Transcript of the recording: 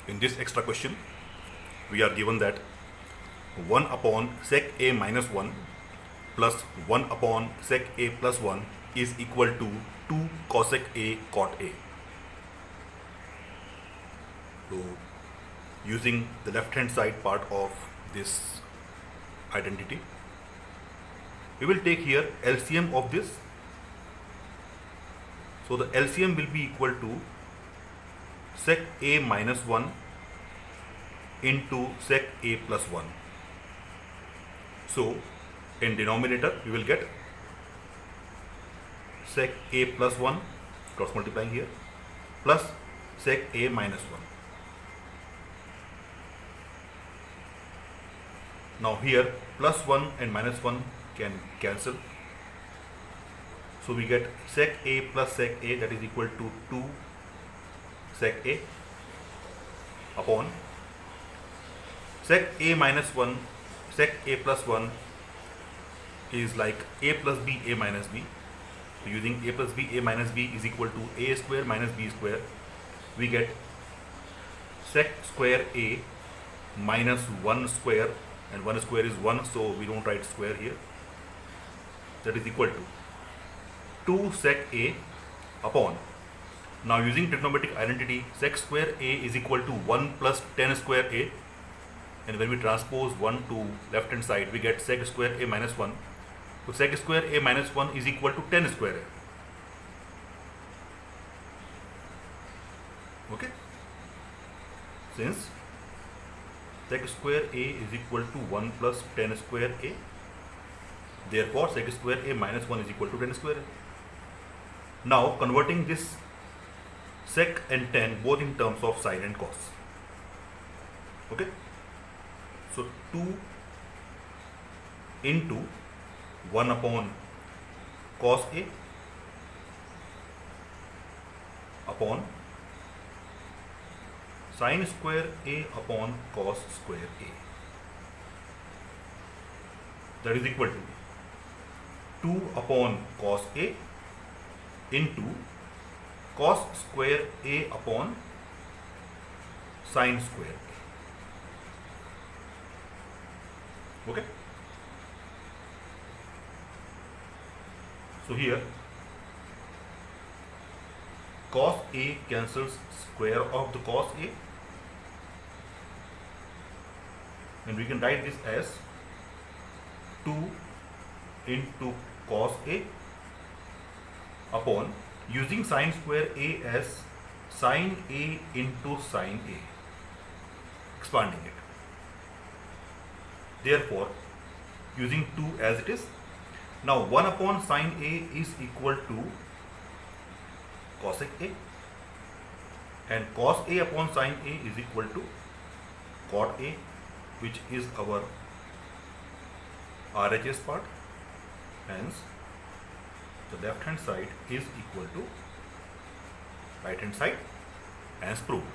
In this extra question, we are given that 1 upon sec a minus 1 plus 1 upon sec a plus 1 is equal to 2 cosec a cot a. So, using the left hand side part of this identity, we will take here LCM of this. So the LCM will be equal to sec a minus 1 into sec a plus 1. So in denominator we will get sec a plus 1 cross multiplying here plus sec a minus 1. Now here plus 1 and minus 1 can cancel. So we get sec a plus sec a, that is equal to 2 sec a upon sec a minus 1, sec a plus 1 is like a plus b, a minus b. So using a plus b, a minus b is equal to a square minus b square, we get sec square a minus 1 square, and 1 square is 1, so we don't write square here. That is equal to 2 sec a upon, now using trigonometric identity, sec square a is equal to 1 plus tan square a, and when we transpose 1 to left hand side we get sec square a minus 1. So sec square a minus 1 is equal to tan square a. Okay, since sec square a is equal to 1 plus tan square a, therefore sec square a minus 1 is equal to tan square a. Now converting this sec and tan both in terms of sine and cos. Okay, so 2 into 1 upon cos a upon sine square a upon cos square a, that is equal to 2 upon cos a into cos square a upon sine square a. Okay, so here cos a cancels square of the cos a, and we can write this as 2 into cos a upon, using sine square a as sine a into sine a, expanding it. Therefore, using 2 as it is, now 1 upon sine a is equal to cosec a, and cos a upon sine a is equal to cot a, which is our RHS part. Hence, the left hand side is equal to right hand side, as proved.